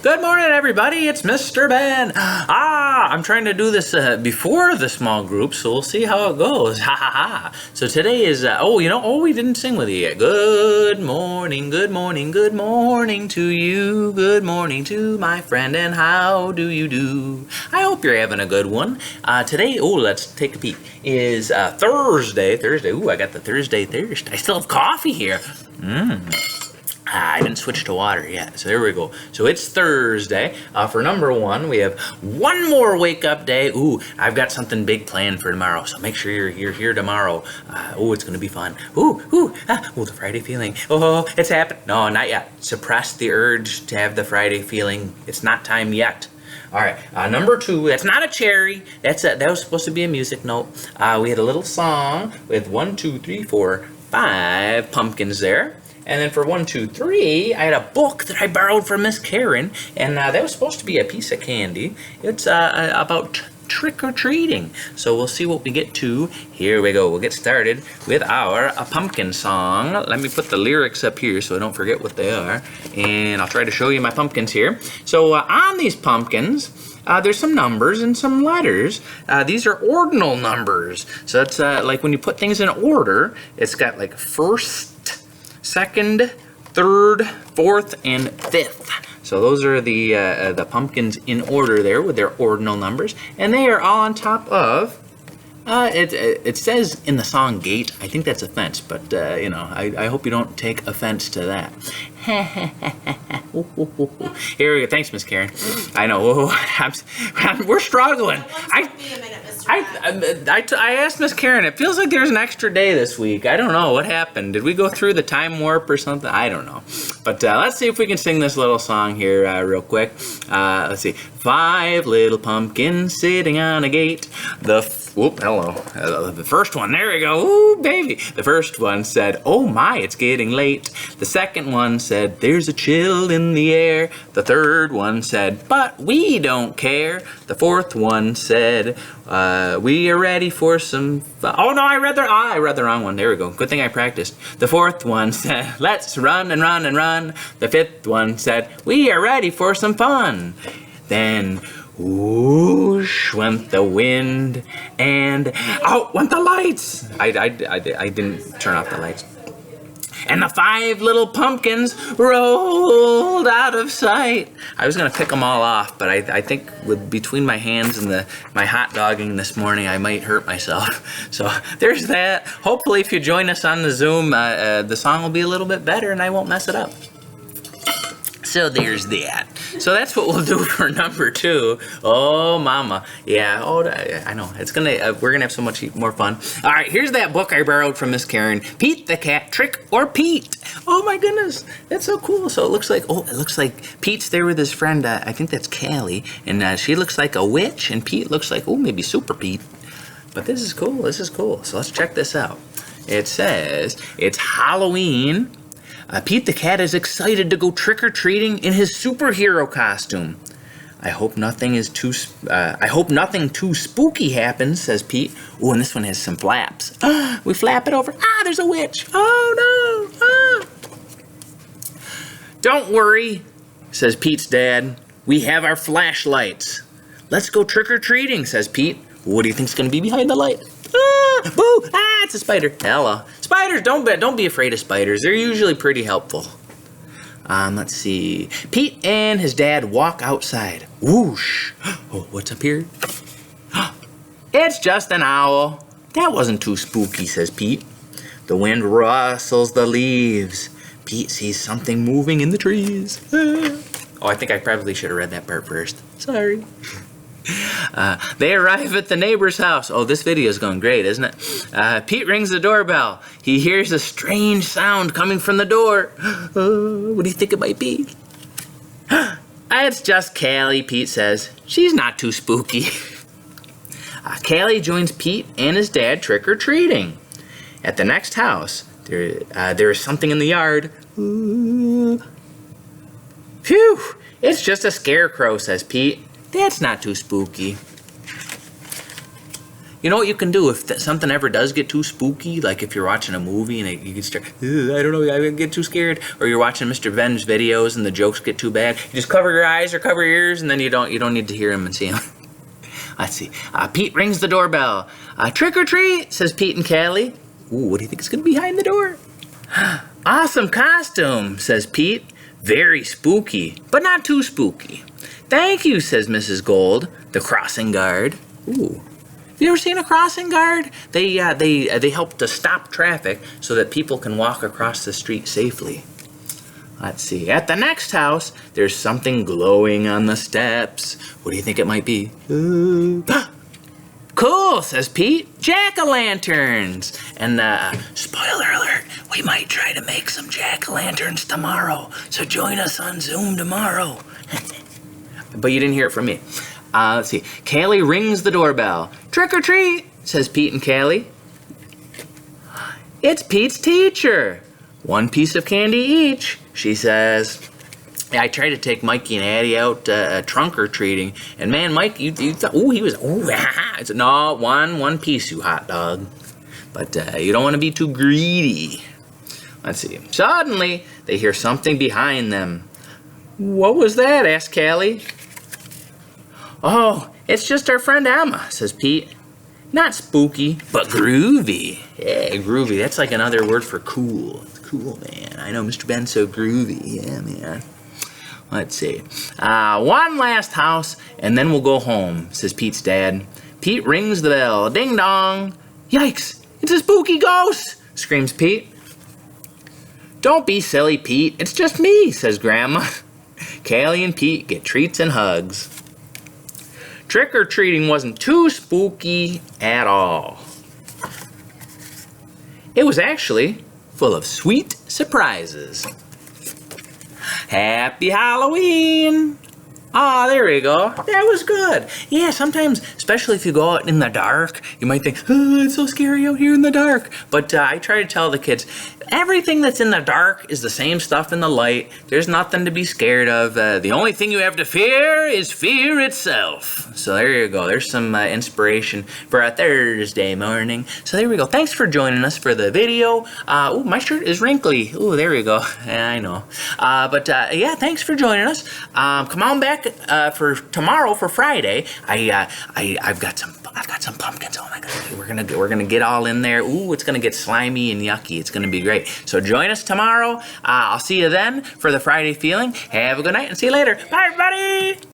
Good morning, everybody. It's Mr. Ben. I'm trying to do this before the small group, so we'll see how it goes. Ha ha ha. So today is, we didn't sing with you yet. Good morning, good morning, good morning to you. Good morning to my friend, and how do you do? I hope you're having a good one. Today, let's take a peek, is Thursday. Ooh, I got the Thursday thirst. I still have coffee here. I didn't switch to water yet, so there we go. So it's Thursday. For number one, we have one more wake up day. Ooh, I've got something big planned for tomorrow, so make sure you're here tomorrow. It's gonna be fun. The Friday feeling. Oh, it's happened. No, not yet. Suppress the urge to have the Friday feeling. It's not time yet. All right, number two, that's not a cherry. That was supposed to be a music note. We had a little song with 1, 2, 3, 4, 5 pumpkins there. And then for 1, 2, 3, I had a book that I borrowed from Miss Karen, and that was supposed to be a piece of candy. It's about trick-or-treating. So we'll see what we get to. Here we go. We'll get started with our pumpkin song. Let me put the lyrics up here so I don't forget what they are. And I'll try to show you my pumpkins here. So on these pumpkins, there's some numbers and some letters. These are ordinal numbers. So that's like when you put things in order, it's got like first, second, third, fourth, and fifth. So those are the pumpkins in order there with their ordinal numbers, and they are all on top of. It says in the song gate. I think that's a fence, but I hope you don't take offense to that. Here we go. Thanks, Miss Karen. I know. We're struggling. I asked Miss Karen, it feels like there's an extra day this week. I don't know what happened. Did we go through the time warp or something? I don't know. But let's see if we can sing this little song here real quick. Let's see. 5 little pumpkins sitting on a gate. Hello. The first one, there we go. Ooh, baby. The first one said, oh my, it's getting late. The second one said, there's a chill in the air. The third one said, but we don't care. The fourth one said, we are ready for some fun. Oh no, I read the wrong one. There we go. Good thing I practiced. The fourth one said, let's run and run and run. The fifth one said, we are ready for some fun. Then whoosh went the wind, and out went the lights. I didn't turn off the lights. And the 5 little pumpkins rolled out of sight. I was gonna pick them all off, but I think between my hands and my hot dogging this morning, I might hurt myself. So there's that. Hopefully, if you join us on the Zoom, the song will be a little bit better, and I won't mess it up. So there's that. So that's what we'll do for number 2. Oh, mama. Yeah, I know. It's we're gonna have so much more fun. All right, here's that book I borrowed from Miss Karen. Pete the Cat, Trick or Pete. Oh my goodness, that's so cool. So it looks like Pete's there with his friend, I think that's Callie, and she looks like a witch, and Pete looks like, maybe Super Pete. But this is cool, So let's check this out. It says, it's Halloween. Pete the Cat is excited to go trick-or-treating in his superhero costume. I hope nothing too spooky happens, says Pete. Oh, and this one has some flaps. We flap it over. There's a witch. Oh, no. Don't worry, says Pete's dad. We have our flashlights. Let's go trick-or-treating, says Pete. What do you think's going to be behind the light? Boo! It's a spider. Hello. Spiders, don't be afraid of spiders. They're usually pretty helpful. Let's see. Pete and his dad walk outside. Whoosh. Oh, what's up here? It's just an owl. That wasn't too spooky, says Pete. The wind rustles the leaves. Pete sees something moving in the trees. I think I probably should have read that part first. Sorry. They arrive at the neighbor's house. This video is going great, isn't it? Pete rings the doorbell. He hears a strange sound coming from the door. What do you think it might be? It's just Callie, Pete says. She's not too spooky. Callie joins Pete and his dad trick-or-treating. At the next house, there is something in the yard. Phew! It's just a scarecrow, says Pete. That's not too spooky. You know what you can do if something ever does get too spooky, like if you're watching a movie and you can start, I don't know, I get too scared, or you're watching Mr. Ben's videos and the jokes get too bad, you just cover your eyes or cover your ears, and then you don't need to hear him and see him. Let's see. Pete rings the doorbell. Trick or treat, says Pete and Callie. Ooh, what do you think is going to be behind the door? Awesome costume, says Pete. Very spooky, but not too spooky. Thank you, says Mrs. Gold, the crossing guard. Ooh. Have you ever seen a crossing guard? They help to stop traffic so that people can walk across the street safely. Let's see. At the next house, there's something glowing on the steps. What do you think it might be? Cool, says Pete. Jack-o'-lanterns. And spoiler alert, we might try to make some jack-o'-lanterns tomorrow. So join us on Zoom tomorrow. But you didn't hear it from me. Let's see. Callie rings the doorbell. Trick or treat, says Pete and Callie. It's Pete's teacher. 1 piece of candy each, she says. I tried to take Mikey and Addie out trunk or treating, and man, Mike, you thought, he was, I said, no, one piece, you hot dog. But you don't want to be too greedy. Let's see. Suddenly, they hear something behind them. What was that? Asked Callie. Oh, it's just our friend Emma, says Pete. Not spooky, but groovy. Yeah, groovy. That's like another word for cool. Cool, man. I know Mr. Ben's so groovy. Yeah, man. Let's see. One last house, and then we'll go home, says Pete's dad. Pete rings the bell. Ding dong. Yikes, it's a spooky ghost, screams Pete. Don't be silly, Pete. It's just me, says Grandma. Callie and Pete get treats and hugs. Trick-or-treating wasn't too spooky at all. It was actually full of sweet surprises. Happy Halloween! Ah, there we go. That was good. Yeah, sometimes, especially if you go out in the dark, you might think, oh, it's so scary out here in the dark. But I try to tell the kids, everything that's in the dark is the same stuff in the light. There's nothing to be scared of. The only thing you have to fear is fear itself. So there you go. There's some inspiration for a Thursday morning. So there we go. Thanks for joining us for the video. Ooh, my shirt is wrinkly. Ooh, there we go. Yeah, I know. But yeah, thanks for joining us. Come on back for tomorrow for Friday. I've got some pumpkins. Oh my God, we're gonna get all in there. Ooh, it's gonna get slimy and yucky. It's gonna be great. So join us tomorrow. I'll see you then for the Friday feeling. Have a good night and see you later. Bye, everybody.